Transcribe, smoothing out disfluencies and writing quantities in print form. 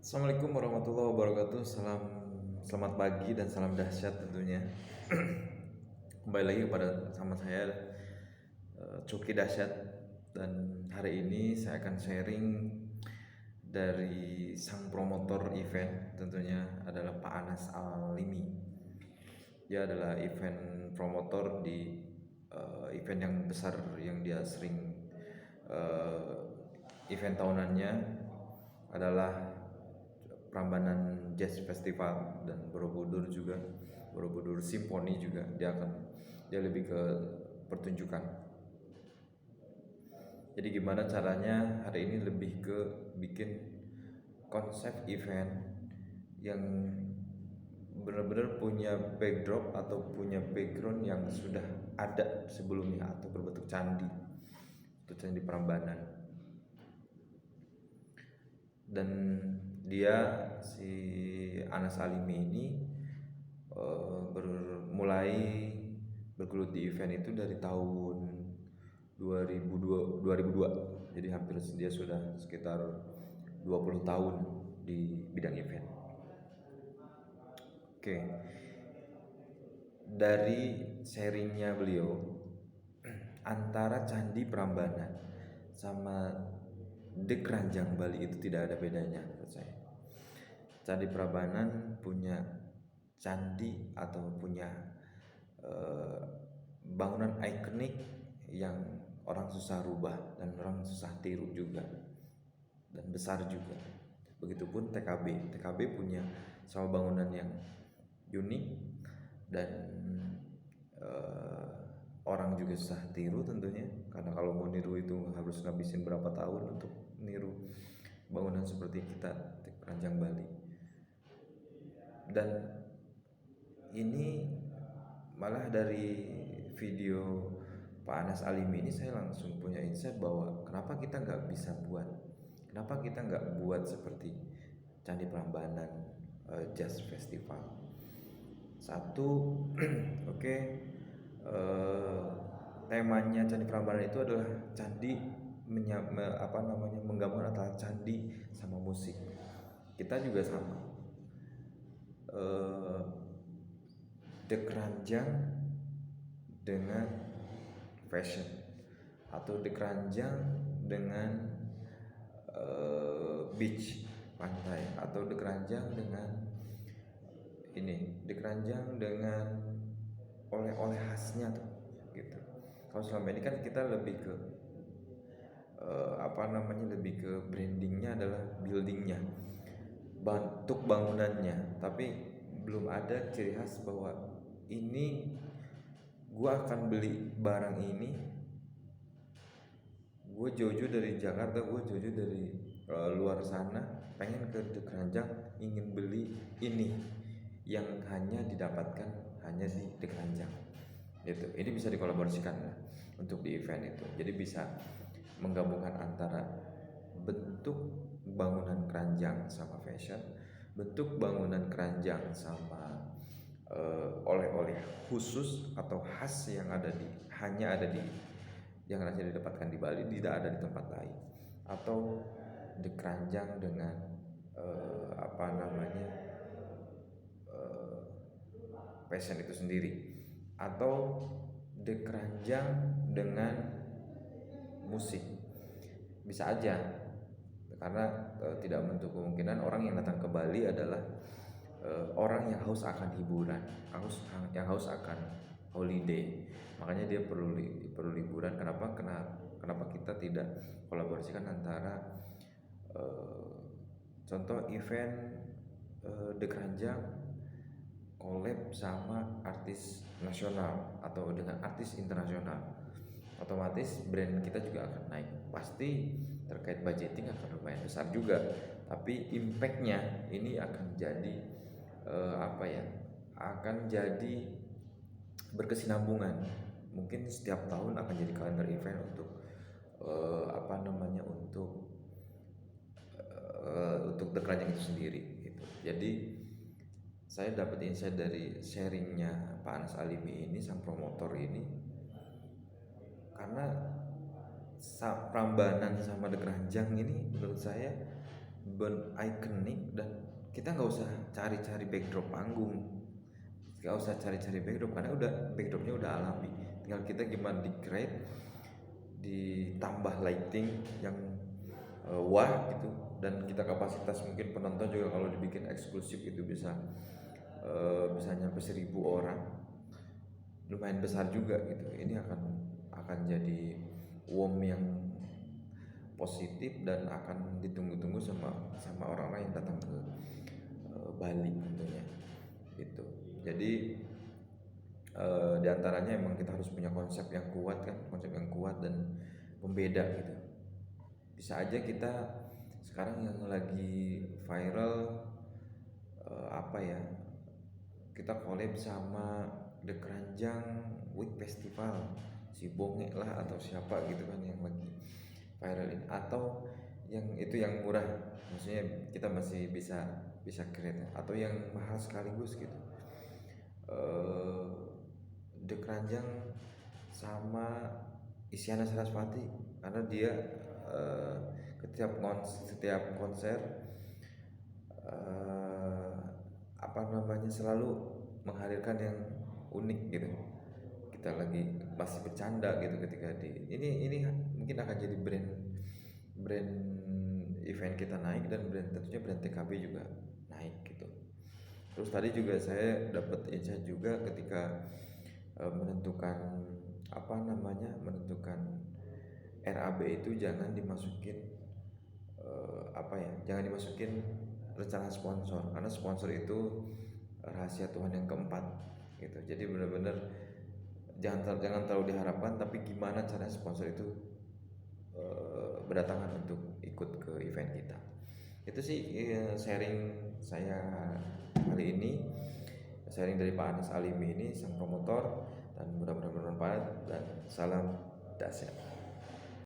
Assalamualaikum warahmatullahi wabarakatuh. Selamat pagi dan salam dahsyat tentunya. Kembali lagi kepada sama saya Coki Dahsyat, dan hari ini saya akan sharing dari sang promotor event, tentunya adalah Pak Anas Alimi. Dia adalah event promotor di event yang besar yang dia sering event tahunannya adalah Prambanan Jazz Festival dan Borobudur juga, Borobudur Symphony juga. Dia lebih ke pertunjukan. Jadi gimana caranya hari ini lebih ke bikin konsep event yang benar-benar punya backdrop atau punya background yang sudah ada sebelumnya atau berbentuk candi, itu candi Prambanan. Dan dia si Anas Alimi ini mulai bergelut di event itu dari tahun 2002. Jadi hampir dia sudah sekitar 20 tahun di bidang event. Oke. Dari sharingnya beliau, antara Candi Prambanan sama The Keranjang Bali itu tidak ada bedanya menurut saya. Candi Prambanan punya candi atau punya bangunan ikonik yang orang susah rubah dan orang susah tiru juga, dan besar juga. Begitupun TKB punya sama bangunan yang unik dan orang juga susah tiru tentunya, karena kalau mau niru itu harus ngabisin berapa tahun untuk niru bangunan seperti kita di Keranjang Bali. Dan ini malah dari video Pak Anas Alimi ini saya langsung punya insight bahwa kenapa kita nggak buat seperti Candi Prambanan Jazz Festival. Satu, oke, temanya Candi Prambanan itu adalah candi menggabungkan antara candi sama musik. Kita juga sama. The Keranjang dengan fashion, atau The Keranjang dengan beach, pantai, atau The Keranjang dengan The Keranjang dengan oleh-oleh khasnya tuh gitu. Kalau selama ini kan kita lebih ke lebih ke brandingnya adalah buildingnya, bentuk bangunannya, tapi belum ada ciri khas bahwa ini gua akan beli barang ini, gue jauh-jauh dari Jakarta, gue jauh-jauh dari luar sana, pengen ke The Keranjang, ingin beli ini yang hanya didapatkan hanya di The Keranjang gitu. Ini bisa dikolaborasikan untuk di event itu. Jadi bisa menggabungkan antara bentuk bangunan keranjang sama fashion, bentuk bangunan keranjang sama oleh-oleh khusus atau khas yang hanya didapatkan di Bali, tidak ada di tempat lain, atau di keranjang dengan fashion itu sendiri, atau di keranjang dengan musik. Bisa aja, karena tidak menutup kemungkinan orang yang datang ke Bali adalah orang yang haus akan hiburan, yang haus akan holiday. Makanya dia perlu liburan. Kenapa kita tidak kolaborasikan antara contoh event The Keranjang collab sama artis nasional atau dengan artis internasional, otomatis brand kita juga akan naik. Pasti terkait budgeting akan lumayan besar juga, tapi impactnya ini akan jadi akan jadi berkesinambungan. Mungkin setiap tahun akan jadi kalender event untuk untuk The Keranjang itu sendiri gitu. Jadi saya dapat insight dari sharingnya Pak Anas Alimi ini, sang promotor ini, karena Prambanan sama The Keranjang ini menurut saya ikonik, dan kita nggak usah cari-cari backdrop panggung, nggak usah cari-cari backdrop karena udah backdropnya udah alami. Tinggal kita gimana di create, ditambah lighting yang wah gitu, dan kita kapasitas mungkin penonton juga kalau dibikin eksklusif itu bisa nyampe 1.000 orang, lumayan besar juga gitu. Ini akan jadi yang positif dan akan ditunggu-tunggu sama orang-orang yang datang ke Bali tentunya gitu. Jadi diantaranya emang kita harus punya konsep yang kuat kan, konsep yang kuat dan pembeda gitu. Bisa aja kita sekarang yang lagi viral apa ya, kita collab sama The Keranjang Week Festival, si Bonge lah atau siapa gitu kan yang lagi viral ini, atau yang itu yang murah, maksudnya kita masih bisa create, atau yang mahal sekaligus gitu. The Keranjang sama Isyana Sarasvati, karena dia setiap konser apa namanya selalu menghadirkan yang unik gitu. Kita lagi masih bercanda gitu ketika ini mungkin akan jadi brand event kita naik, dan tentunya brand TKB juga naik gitu. Terus tadi juga saya dapat insight juga ketika menentukan RAB itu jangan dimasukin jangan dimasukin rencana sponsor, karena sponsor itu rahasia Tuhan yang keempat gitu. Jadi benar-benar jangan terlalu diharapkan, tapi gimana cara sponsor itu berdatangan untuk ikut ke event kita. Itu sih sharing saya kali ini, sharing dari Pak Anas Alimi ini, sang promotor, dan mudah-mudahan bermanfaat, dan salam dahsyat.